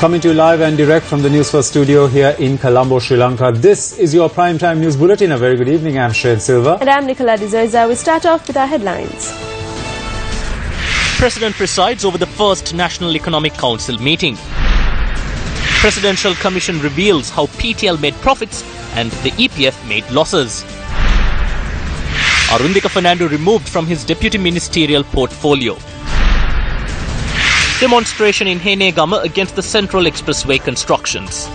Coming to you live and direct from the Newsfirst studio here in Colombo, Sri Lanka. This is your primetime news bulletin. A very good evening. I'm Shane Silva. And I'm Nicola D'Souza. We start off with our headlines. President presides over the first National Economic Council meeting. Presidential Commission reveals how PTL made profits and the EPF made losses. Arundhika Fernando removed from his deputy ministerial portfolio. Demonstration in Henegama against the Central Expressway constructions.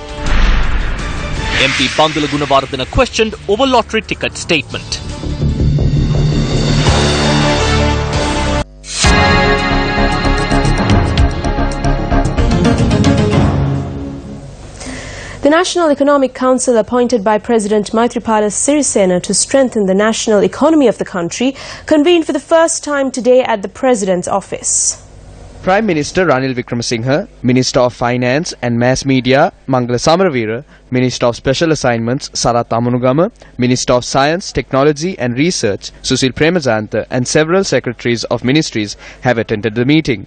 MP Bandula Gunawardena questioned over lottery ticket statement. The National Economic Council, appointed by President Maithripala Sirisena to strengthen the national economy of the country, convened for the first time today at the President's office. Prime Minister Ranil Wickremesinghe, Minister of Finance and Mass Media Mangala Samaraweera, Minister of Special Assignments Sarath Amunugama, Minister of Science, Technology and Research Susil Premajantha and several secretaries of ministries have attended the meeting.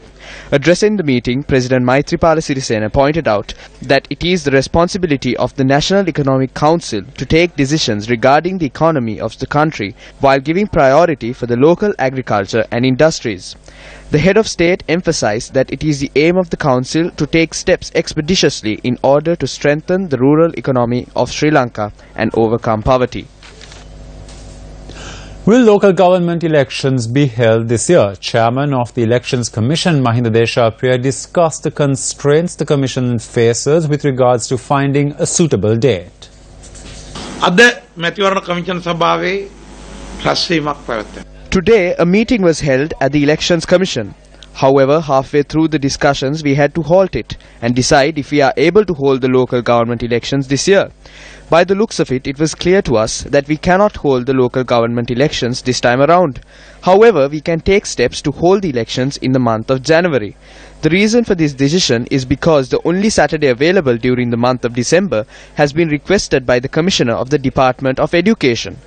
Addressing the meeting, President Maithripala Sirisena pointed out that it is the responsibility of the National Economic Council to take decisions regarding the economy of the country while giving priority for the local agriculture and industries. The head of state emphasized that it is the aim of the council to take steps expeditiously in order to strengthen the rural economy of Sri Lanka and overcome poverty. Will local government elections be held this year? Chairman of the Elections Commission, Mahinda Deshapriya, discussed the constraints the Commission faces with regards to finding a suitable date. Today, a meeting was held at the Elections Commission. However, halfway through the discussions, we had to halt it and decide if we are able to hold the local government elections this year. By the looks of it, it was clear to us that we cannot hold the local government elections this time around. However, we can take steps to hold the elections in the month of January. The reason for this decision is because the only Saturday available during the month of December has been requested by the Commissioner of the Department of Education.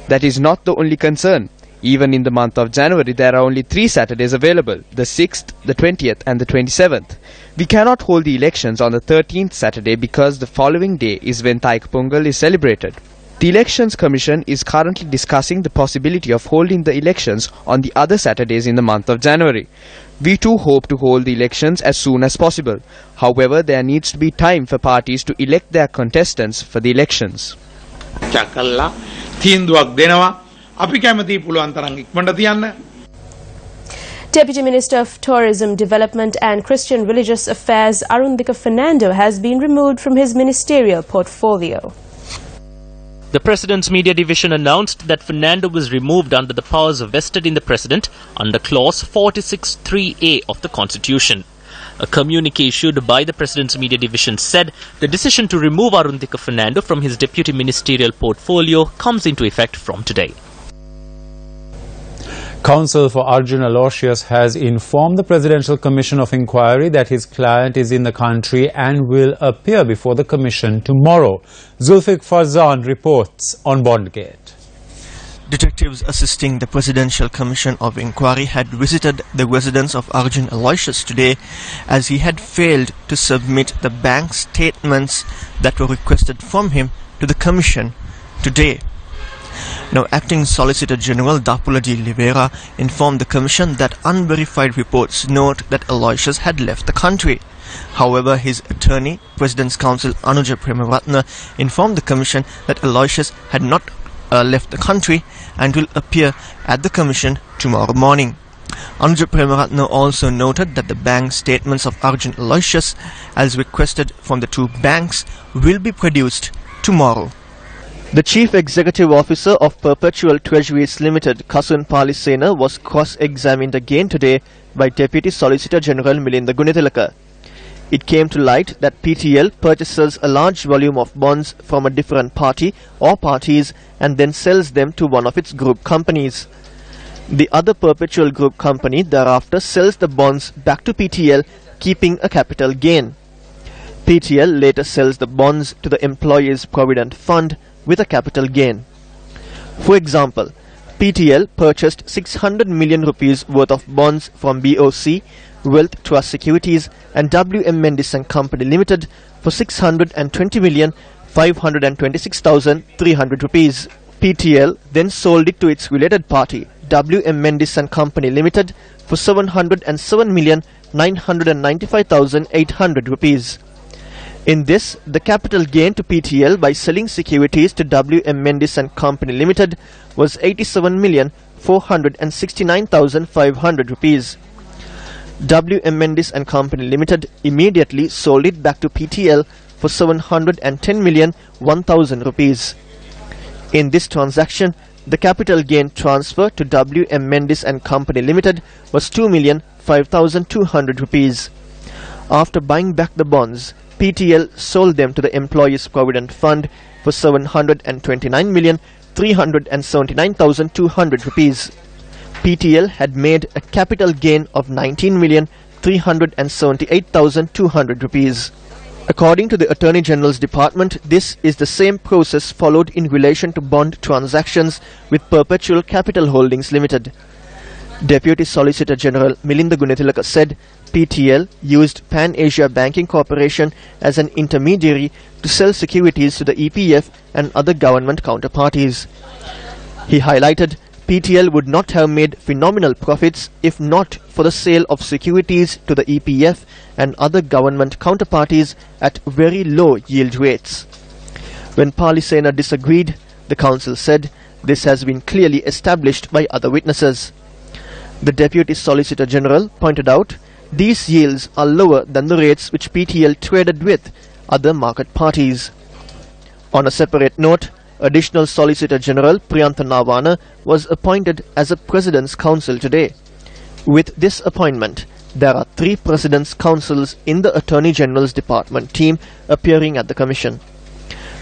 That is not the only concern. Even in the month of January, there are only 3 Saturdays available, the 6th, the 20th and the 27th. We cannot hold the elections on the 13th Saturday because the following day is when Thaika Pongal is celebrated. The Elections Commission is currently discussing the possibility of holding the elections on the other Saturdays in the month of January. We too hope to hold the elections as soon as possible. However, there needs to be time for parties to elect their contestants for the elections. Deputy Minister of Tourism, Development and Christian Religious Affairs Arundhika Fernando has been removed from his ministerial portfolio. The President's Media Division announced that Fernando was removed under the powers vested in the President under Clause 46(3)(a) of the Constitution. A communique issued by the President's Media Division said the decision to remove Arundhika Fernando from his deputy ministerial portfolio comes into effect from today. Counsel for Arjun Aloysius has informed the Presidential Commission of Inquiry that his client is in the country and will appear before the Commission tomorrow. Zulfiq Farzan reports on Bondgate. Detectives assisting the Presidential Commission of Inquiry had visited the residence of Arjun Aloysius today as he had failed to submit the bank statements that were requested from him to the Commission today. Now, Acting Solicitor General Dapula D. Livera informed the Commission that unverified reports note that Aloysius had left the country. However, his attorney, President's Counsel Anuja Premaratna, informed the Commission that Aloysius had not left the country and will appear at the Commission tomorrow morning. Anuja Premaratna also noted that the bank statements of Arjun Aloysius, as requested from the 2 banks, will be produced tomorrow. The Chief Executive Officer of Perpetual Treasuries Limited, Kasun Palisena, was cross-examined again today by Deputy Solicitor General Milinda Gunatilaka. It came to light that PTL purchases a large volume of bonds from a different party or parties and then sells them to one of its group companies. The other Perpetual Group company thereafter sells the bonds back to PTL, keeping a capital gain. PTL later sells the bonds to the Employees' Provident Fund with a capital gain. For example, PTL purchased 600 million rupees worth of bonds from BOC, Wealth Trust Securities and WM Mendes and Company Limited for 620,526,300 rupees. PTL then sold it to its related party, WM Mendes and Company Limited for 707,995,800 rupees. In this, the capital gain to PTL by selling securities to WM Mendes and Company Limited was 87,469,500 rupees. WM Mendes and Company Limited immediately sold it back to PTL for 710,001,000 rupees. In this transaction, the capital gain transfer to WM Mendes and Company Limited was 2,005,200 rupees. After buying back the bonds, PTL sold them to the Employees Provident Fund for 729,379,200 rupees. PTL had made a capital gain of 19,378,200 rupees. According to the Attorney General's Department, this is the same process followed in relation to bond transactions with Perpetual Capital Holdings Limited. Deputy Solicitor General Milinda Gunathilaka said PTL used Pan Asia Banking Corporation as an intermediary to sell securities to the EPF and other government counterparties. He highlighted PTL would not have made phenomenal profits if not for the sale of securities to the EPF and other government counterparties at very low yield rates. When Palisena disagreed, the council said this has been clearly established by other witnesses. The Deputy Solicitor General pointed out these yields are lower than the rates which PTL traded with other market parties. On a separate note, Additional Solicitor General Priyantha Nawana was appointed as a President's Counsel today. With this appointment, there are 3 President's Counsels in the Attorney General's Department team appearing at the Commission.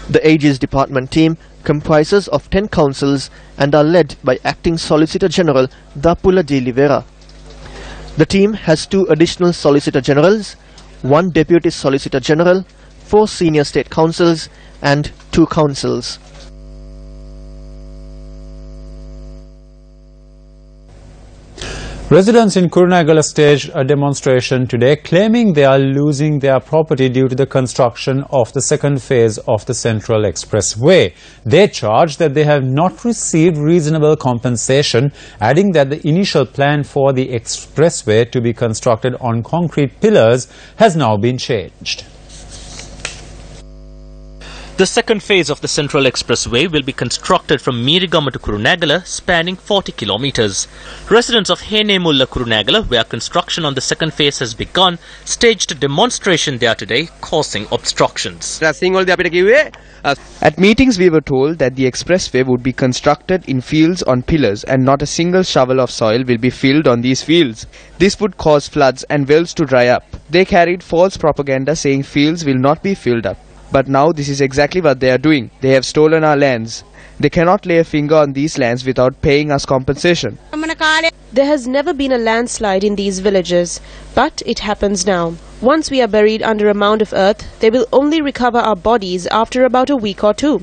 The AG's Department team comprises of 10 counsels and are led by Acting Solicitor General Dapula de Oliveira. The team has 2 additional Solicitor Generals, 1 Deputy Solicitor General, 4 Senior State Counsels and 2 counsels. Residents in Kurunegala staged a demonstration today claiming they are losing their property due to the construction of the second phase of the Central Expressway. They charge that they have not received reasonable compensation, adding that the initial plan for the expressway to be constructed on concrete pillars has now been changed. The second phase of the Central Expressway will be constructed from Mirigama to Kurunegala, spanning 40 kilometers. Residents of Henemulla, Kurunegala, where construction on the second phase has begun, staged a demonstration there today, causing obstructions. At meetings, we were told that the expressway would be constructed in fields on pillars and not a single shovel of soil will be filled on these fields. This would cause floods and wells to dry up. They carried false propaganda saying fields will not be filled up. But now this is exactly what they are doing. They have stolen our lands. They cannot lay a finger on these lands without paying us compensation. There has never been a landslide in these villages, but it happens now. Once we are buried under a mound of earth, they will only recover our bodies after about a week or 2.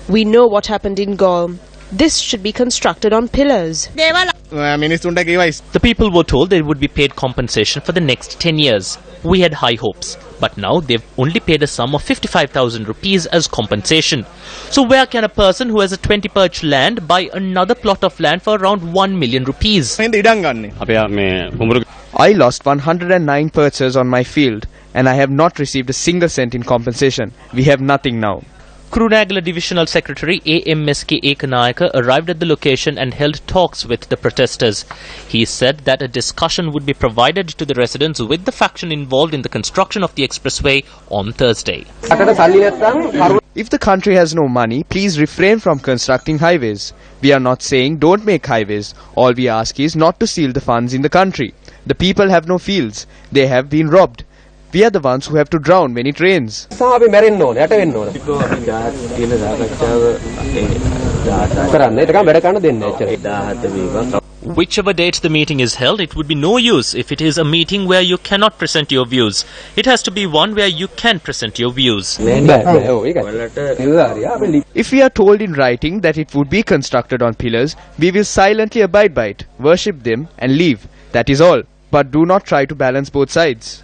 We know what happened in Gaul. This should be constructed on pillars. The people were told they would be paid compensation for the next 10 years. We had high hopes, but now they've only paid a sum of 55,000 rupees as compensation. So where can a person who has a 20 perch land buy another plot of land for around 1 million rupees? I lost 109 perches on my field and I have not received a single cent in compensation. We have nothing now. Kurunegala Divisional Secretary AMSK Ekanayaka arrived at the location and held talks with the protesters. He said that a discussion would be provided to the residents with the faction involved in the construction of the expressway on Thursday. If the country has no money, please refrain from constructing highways. We are not saying don't make highways. All we ask is not to steal the funds in the country. The people have no fields. They have been robbed. We are the ones who have to drown when it rains. Whichever date the meeting is held, it would be no use if it is a meeting where you cannot present your views. It has to be one where you can present your views. If we are told in writing that it would be constructed on pillars, we will silently abide by it, worship them and leave. That is all. But do not try to balance both sides.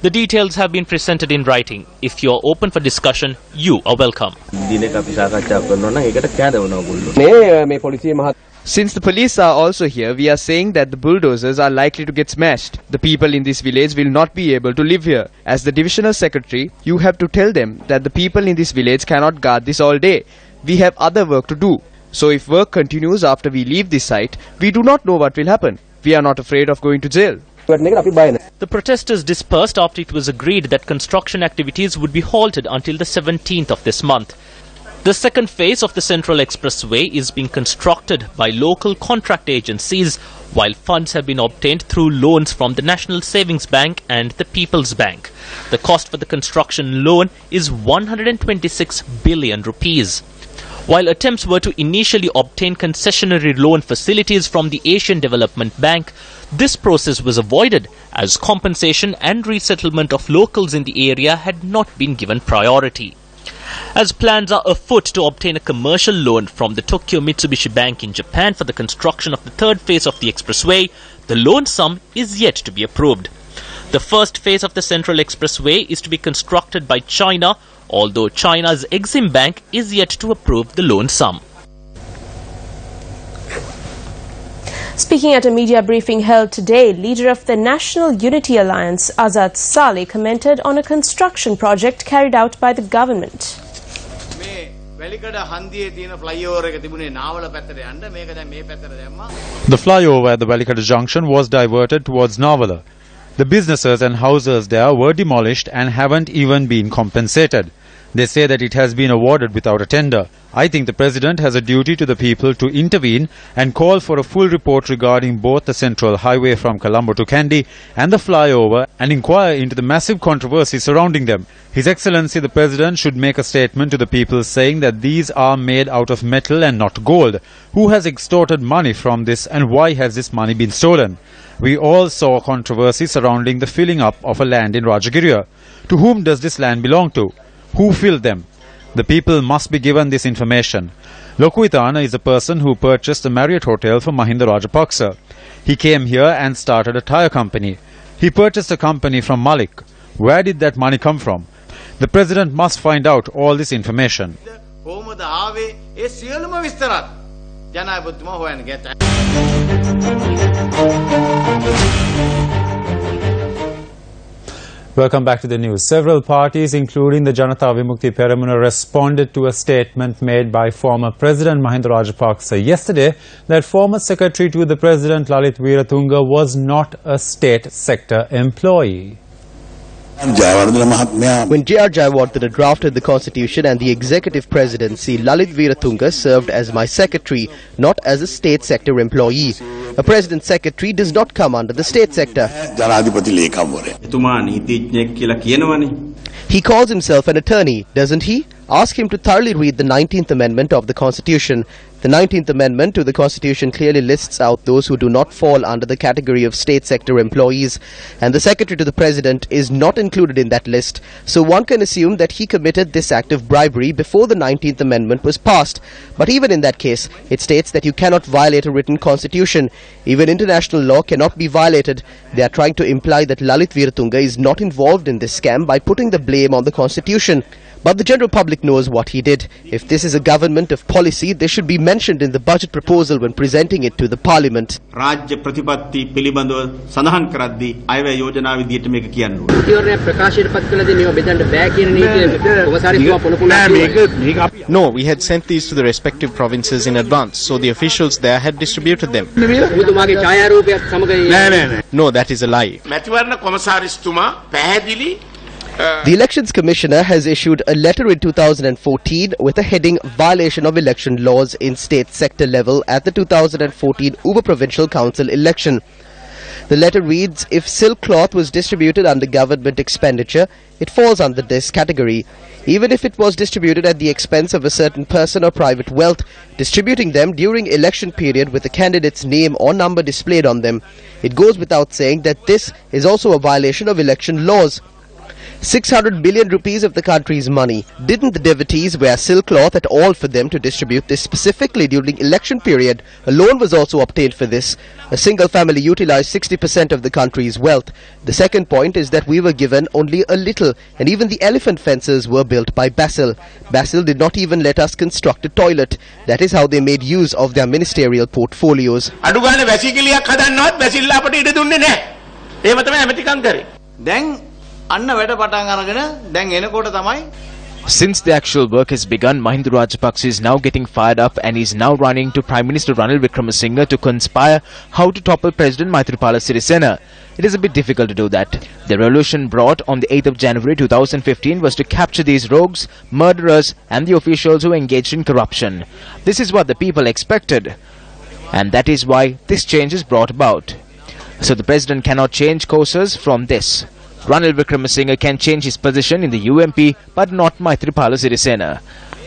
The details have been presented in writing. If you are open for discussion, you are welcome. Since the police are also here, we are saying that the bulldozers are likely to get smashed. The people in this village will not be able to live here. As the divisional secretary, you have to tell them that the people in this village cannot guard this all day. We have other work to do. So if work continues after we leave this site, we do not know what will happen. We are not afraid of going to jail. The protesters dispersed after it was agreed that construction activities would be halted until the 17th of this month. The second phase of the Central Expressway is being constructed by local contract agencies, while funds have been obtained through loans from the National Savings Bank and the People's Bank. The cost for the construction loan is 126 billion rupees. While attempts were to initially obtain concessionary loan facilities from the Asian Development Bank, this process was avoided as compensation and resettlement of locals in the area had not been given priority. As plans are afoot to obtain a commercial loan from the Tokyo Mitsubishi Bank in Japan for the construction of the third phase of the expressway, the loan sum is yet to be approved. The first phase of the Central Expressway is to be constructed by China, although China's Exim Bank is yet to approve the loan sum. Speaking at a media briefing held today, leader of the National Unity Alliance, Azad Saleh, commented on a construction project carried out by the government. The flyover at the Velikada junction was diverted towards Navala. The businesses and houses there were demolished and haven't even been compensated. They say that it has been awarded without a tender. I think the President has a duty to the people to intervene and call for a full report regarding both the central highway from Colombo to Kandy and the flyover and inquire into the massive controversy surrounding them. His Excellency the President should make a statement to the people saying that these are made out of metal and not gold. Who has extorted money from this and why has this money been stolen? We all saw controversy surrounding the filling up of a land in Rajagiriya. To whom does this land belong to? Who filled them? The people must be given this information. Lokuitana is a person who purchased a Marriott hotel for Mahinda Rajapaksa. He came here and started a tyre company. He purchased a company from Malik. Where did that money come from? The President must find out all this information. Welcome back to the news. Several parties, including the Janata Vimukti Peramuna, responded to a statement made by former President Mahinda Rajapaksa yesterday that former Secretary to the President Lalit Veeratunga was not a state sector employee. When J.R. Jayawardena drafted the constitution and the executive presidency, Lalit Veeratunga served as my secretary, not as a state sector employee. A president secretary does not come under the state sector. He calls himself an attorney, doesn't he? Ask him to thoroughly read the 19th Amendment of the Constitution. The 19th Amendment to the Constitution clearly lists out those who do not fall under the category of state sector employees, and the Secretary to the President is not included in that list, so one can assume that he committed this act of bribery before the 19th Amendment was passed. But even in that case, it states that you cannot violate a written constitution. Even international law cannot be violated. They are trying to imply that Lalit Veeratunga is not involved in this scam by putting the blame on the Constitution. But the general public knows what he did. If this is a government of policy, they should be mentioned in the budget proposal when presenting it to the parliament. රාජ්‍ය ප්‍රතිපත්ති පිළිබඳව සඳහන් කරද්දී අයවැය යෝජනා විදියට මේක කියන්න ඕනේ. ප්‍රකාශයට පත් කළදී මේව බෙදන්න බෑ කියන නීතිය ඔබසාරිතුමා පොළොපුණා. No, we had sent these to the respective provinces in advance, so the officials there had distributed them. ඔබතුමාගේ ඡායාරූපයත් සමග No, that is a lie. මැතිවරණ කොමසාරිස්තුමා පැහැදිලි The Elections Commissioner has issued a letter in 2014 with a heading Violation of Election Laws in State Sector Level at the 2014 Uber Provincial Council election. The letter reads, if silk cloth was distributed under government expenditure, it falls under this category. Even if it was distributed at the expense of a certain person or private wealth, distributing them during election period with a candidate's name or number displayed on them. It goes without saying that this is also a violation of election laws. 600 billion rupees of the country's money. Didn't the devotees wear silk cloth at all for them to distribute this specifically during election period? A loan was also obtained for this. A single family utilized 60% of the country's wealth. The second point is that we were given only a little, and even the elephant fences were built by Basil. Basil did not even let us construct a toilet. That is how they made use of their ministerial portfolios. Since the actual work has begun, Mahinda Rajapaksa is now getting fired up and is now running to Prime Minister Ranil Wickremesinghe to conspire how to topple President Maithripala Sirisena. It is a bit difficult to do that. The revolution brought on the 8th of January 2015 was to capture these rogues, murderers and the officials who engaged in corruption. This is what the people expected, and that is why this change is brought about. So the President cannot change courses from this. Ranil Wickremesinghe can change his position in the UMP, but not Maithripala Sirisena.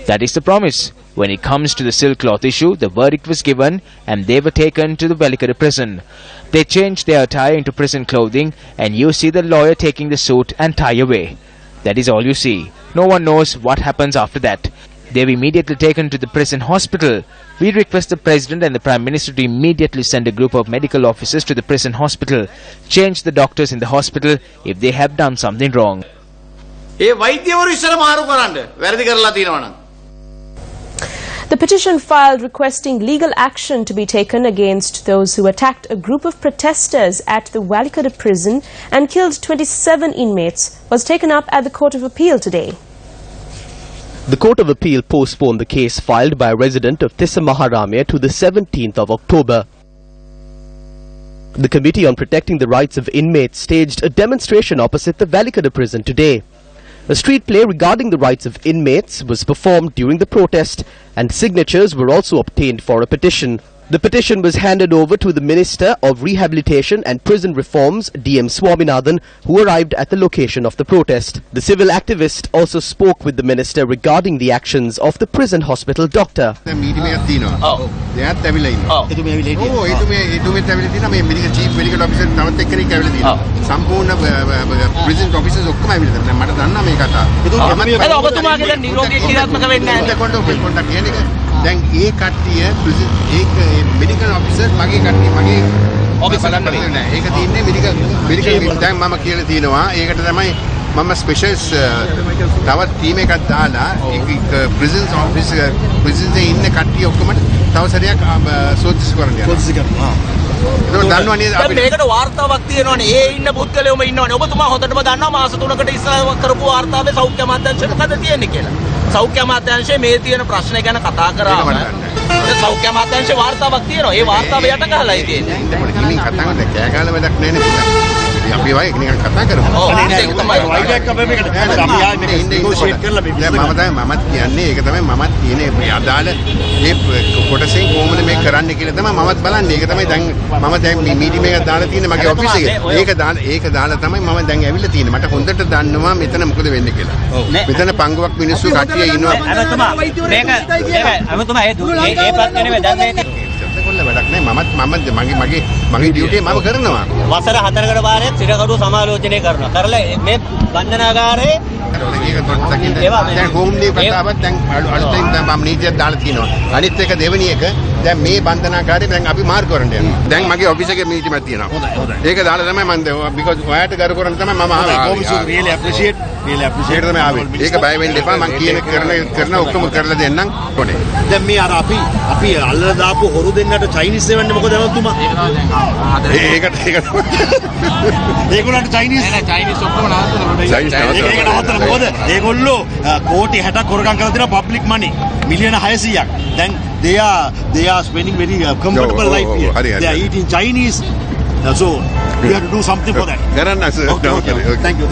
That is the promise. When it comes to the silk cloth issue, the verdict was given and they were taken to the Velikada prison. They changed their attire into prison clothing and you see the lawyer taking the suit and tie away. That is all you see. No one knows what happens after that. They were immediately taken to the prison hospital. We request the President and the Prime Minister to immediately send a group of medical officers to the prison hospital. Change the doctors in the hospital if they have done something wrong. The petition filed requesting legal action to be taken against those who attacked a group of protesters at the Velikada prison and killed 27 inmates was taken up at the Court of Appeal today. The Court of Appeal postponed the case filed by a resident of Tissa Maharamya to the 17th of October. The Committee on Protecting the Rights of Inmates staged a demonstration opposite the Velikada prison today. A street play regarding the rights of inmates was performed during the protest and signatures were also obtained for a petition. The petition was handed over to the Minister of Rehabilitation and Prison Reforms, D.M. Swaminathan, who arrived at the location of the protest. The civil activist also spoke with the Minister regarding the actions of the prison hospital doctor. දැන් ඒ කට්ටිය ඒක medical officer මගේ කට්ටිය මගේ officer බලන්න නෑ ඒක තියෙන්නේ මෙඩිකල් දැන් මම කියලා තියෙනවා ඒකට තමයි මම ස්පෙෂල්ස් තවත් ටීම් එකක් දාලා ඒක ප්‍රිසන්ස් ඔෆිස් ප්‍රිසන්ස් එකේ ඉන්න කට්ටිය ඔක්කොම තව සැරයක් සෝදිස් කරන්න යනවා මේකට වාර්තාවක් තියෙනවනේ ඒ ඉන්න පුද්ගලයෝම ඉන්නවනේ ඔබතුමා හොඳටම දන්නවා මාස 3කට ඉස්සර කරපු වාර්තාවේ සෞඛ්‍ය අමාත්‍යාංශයට මොකද තියෙන්නේ කියලා සෞඛ්‍ය අමාත්‍යාංශයේ මේ තියෙන ප්‍රශ්න ගැන කතා කරාම සෞඛ්‍ය අමාත්‍යාංශයේ වාර්තාවක් තියෙනවා ඒ වාර්තාව යට ගහලායි තියෙන්නේ ඉතින් කතා කරන්නේ කෑ ගහලා වැඩක් නැහැ නේ අපි වයි නිකන් කතා කරමු ඒක තමයි වයිඩයක් අපේ මේකට අපි ආන්නේ නෙගෝෂিয়েට් කරලා මමත් කියන්නේ ඒක තමයි මමත් කියන්නේ මේ අදාළ මේ කොටසෙන් කොහොමද මේක කරන්න කියලා තමයි මමත් බලන්නේ ඒක තමයි දැන් මම දැන් මීටින් එකක් දාලා තියෙන්නේ මගේ ඔෆිස් එකේ ඒක දාලා තමයි මම දැන් ඇවිල්ලා තියෙන්නේ මට හොඳට දන්නවා මෙතන මොකද වෙන්නේ කියලා මෙතන පංගුවක් මිනිස්සු කට්ටිය ඉන්නවා අමතුමා මේක අමතුමා ඒ පැත්ත නෙවෙයි දැන් මේක කොල්ල වැඩක් නෑ මගේ ඩියුටි මම කරනවා වසර 4කට වාරයක් සිරකරු සමාලෝචනය කරනවා කරලා මේ බන්ධනාගාරයේ දැන් හෝම්ලි ප්‍රතාපත් දැන් අලුතෙන් මම නීතියක් දාලා තිනවා අනිත් එක දෙවෙනි එක දැන් මේ බන්ධනාගාරේ දැන් අපි මාර්ග කරන්න යනවා දැන් මගේ ඔෆිස් එකේ මීටිමක් තියෙනවා ඒක දාලා තමයි මම because ඔයාට කර කරන් තමයි මම ආවේ කොහොමද really appreciate තමයි ආවේ ඒක බය වෙන්න එපා මම කියන කරන ඔක්කොම කරලා දෙන්නම් කොනේ දැන් මේ අර අපි අල්ලලා දාපු හොරු දෙන්නට චයිනීස් එවන්නේ මොකද එවතුමා ඒකට ඒගොල්ලන්ට චයිනීස් නෑ චයිනීස් ඔක්කොම නවත්තනවා මොකද ඒගොල්ලෝ කෝටි 60ක් හොරගම් කරලා දෙනවා පබ්ලික් මනි මිලියන 600ක් දැන් they are spending very comfortable life here they are eating Chinese so we have to do something for that Thank you.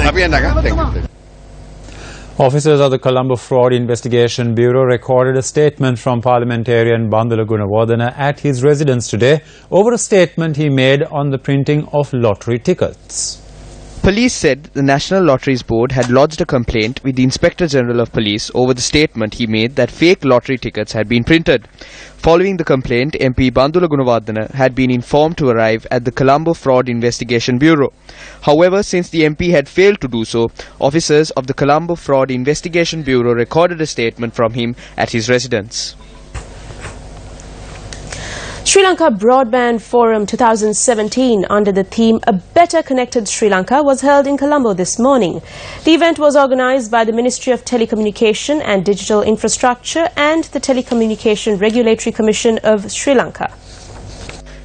Officers of the Colombo Fraud Investigation Bureau recorded a statement from parliamentarian Bandula Gunawardena at his residence today over a statement he made on the printing of lottery tickets. Police said the National Lotteries Board had lodged a complaint with the Inspector General of Police over the statement he made that fake lottery tickets had been printed. Following the complaint, MP Bandula Gunawardena had been informed to arrive at the Colombo Fraud Investigation Bureau. However, since the MP had failed to do so, officers of the Colombo Fraud Investigation Bureau recorded a statement from him at his residence. Sri Lanka Broadband Forum 2017 under the theme A Better Connected Sri Lanka was held in Colombo this morning. The event was organized by the Ministry of Telecommunication and Digital Infrastructure and the Telecommunication Regulatory Commission of Sri Lanka.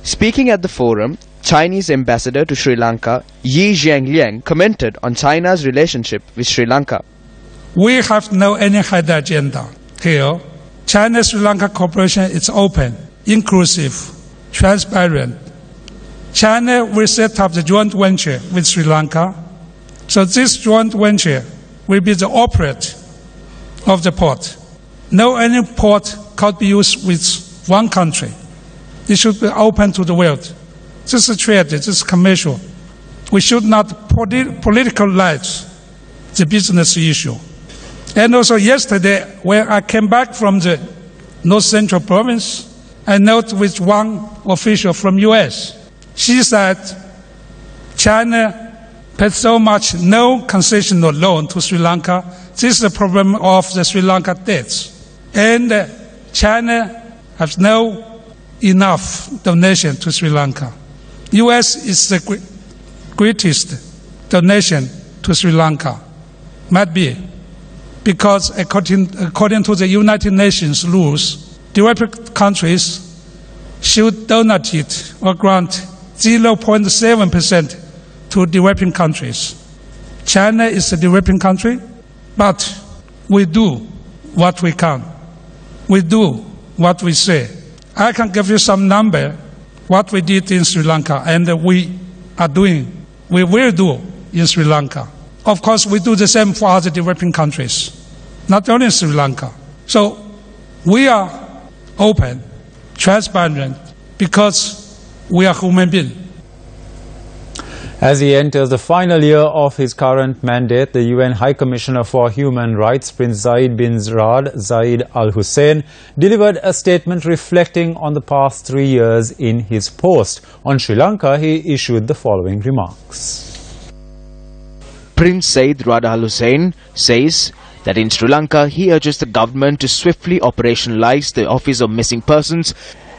Speaking at the forum, Chinese ambassador to Sri Lanka, Yi Zhangliang, commented on China's relationship with Sri Lanka. We have no any hidden agenda here. China-Sri Lanka cooperation is open, inclusive, transparent. China will set up the joint venture with Sri Lanka. So this joint venture will be the operator of the port. No any port could be used with one country. It should be open to the world. This is trade, this is commercial. We should not politicalize the business issue. And also yesterday, when I came back from the North Central Province, I met with one official from U.S. She said China paid so much no concessional loan to Sri Lanka. This is the problem of the Sri Lanka debts. And China has no enough donation to Sri Lanka. U.S. is the greatest donation to Sri Lanka. Might be. Because according to the United Nations rules, developed countries should donate or grant 0.7% to developing countries. China is a developing country, but we do what we can. We do what we say. I can give you some number, what we did in Sri Lanka, and we will do in Sri Lanka. Of course, we do the same for other developing countries, not only Sri Lanka. So we are open, transparent, because we are human beings. As he enters the final year of his current mandate, the UN High Commissioner for Human Rights, Prince Zayed bin Riyad Zayed Al Hussein, delivered a statement reflecting on the past 3 years in his post. On Sri Lanka, he issued the following remarks. Prince Zayed Riyad Al Hussein says that in Sri Lanka he urges the government to swiftly operationalize the Office of Missing Persons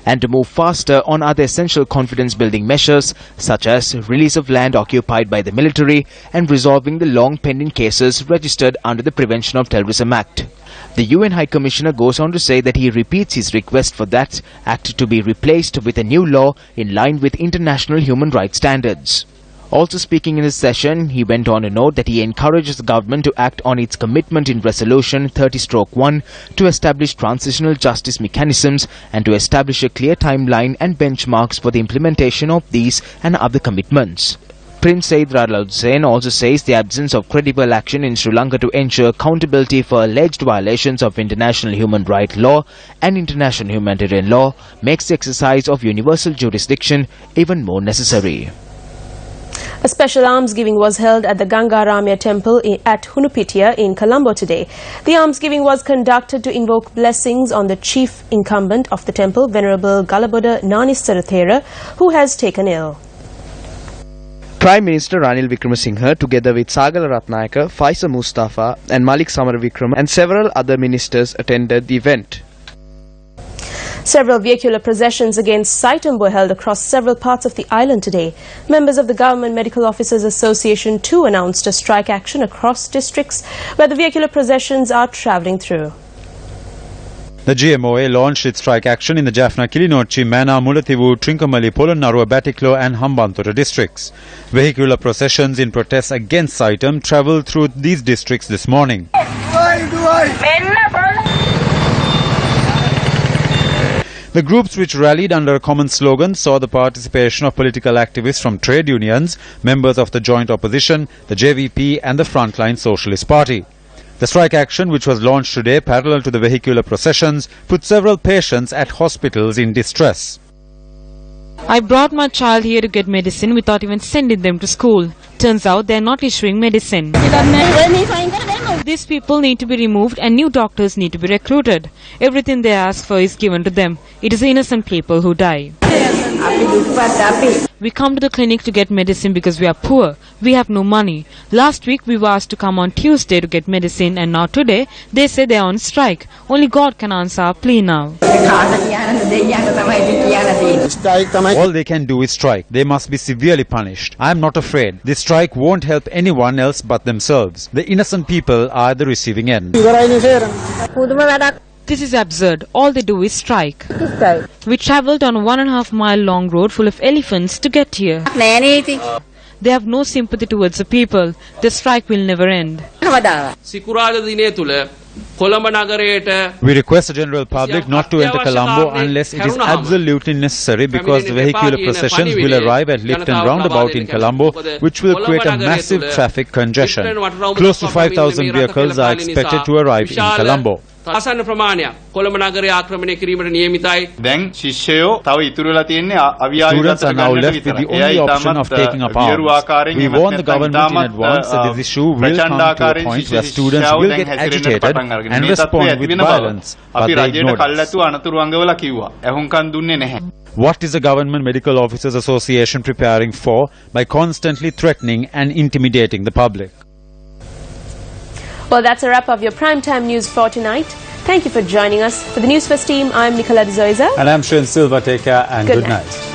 and to move faster on other essential confidence-building measures such as release of land occupied by the military and resolving the long-pending cases registered under the Prevention of Terrorism Act. The UN High Commissioner goes on to say that he repeats his request for that act to be replaced with a new law in line with international human rights standards. Also speaking in his session, he went on to note that he encourages the government to act on its commitment in Resolution 30/1 to establish transitional justice mechanisms and to establish a clear timeline and benchmarks for the implementation of these and other commitments. Prince Zayed Riyad Al Hussein also says the absence of credible action in Sri Lanka to ensure accountability for alleged violations of international human rights law and international humanitarian law makes the exercise of universal jurisdiction even more necessary. A special almsgiving was held at the Gangaramya temple at Hunupitiya in Colombo today. The almsgiving was conducted to invoke blessings on the chief incumbent of the temple, Venerable Galaboda Nanisarathera, who has taken ill. Prime Minister Ranil Wickremesinghe, together with Sagala Ratnayaka, Faisal Mustafa and Malik Samaravikrama and several other ministers attended the event. Several vehicular processions against Saitam were held across several parts of the island today. Members of the Government Medical Officers Association too announced a strike action across districts where the vehicular processions are travelling through. The GMOA launched its strike action in the Jaffna, Kilinochi, Mana, Mulathivu, Trincomalee, Polonnaruwa, Batiklo and Hambantota districts. Vehicular processions in protest against Saitam travelled through these districts this morning. The groups which rallied under a common slogan saw the participation of political activists from trade unions, members of the joint opposition, the JVP and the Frontline Socialist Party. The strike action, which was launched today parallel to the vehicular processions, put several patients at hospitals in distress. I brought my child here to get medicine without even sending them to school. Turns out they are not issuing medicine. These people need to be removed and new doctors need to be recruited. Everything they ask for is given to them. It is innocent people who die. We come to the clinic to get medicine because we are poor. We have no money. Last week we were asked to come on Tuesday to get medicine, and now today they say they are on strike. Only God can answer our plea now. All they can do is strike. They must be severely punished. I am not afraid. This strike won't help anyone else but themselves. The innocent people are at the receiving end. This is absurd. All they do is strike. We travelled on a 1.5 mile long road full of elephants to get here. They have no sympathy towards the people. The strike will never end. We request the general public not to enter Colombo unless it is absolutely necessary, because the vehicular processions will arrive at Lifton roundabout in Colombo, which will create a massive traffic congestion. Close to 5,000 vehicles are expected to arrive in Colombo. ආසන්න ප්‍රමාණයක් කොළඹ නගරය ආක්‍රමණය කිරීමට නියමිතයි. දැන් ශිෂ්‍යයෝ තව ඉතුරු වෙලා තියෙන්නේ Students are now left with the only option of taking up arms. We warn the government in advance that this issue will come to a point where students will get agitated and respond with violence, but they ignored us. What is the Government Medical Officers Association preparing for by constantly threatening and intimidating the public? Well, that's a wrap of your primetime news for tonight. Thank you for joining us. For the Newsfirst team, I'm Nicola De Zoiza. And I'm Shin Silva. Take care and good night.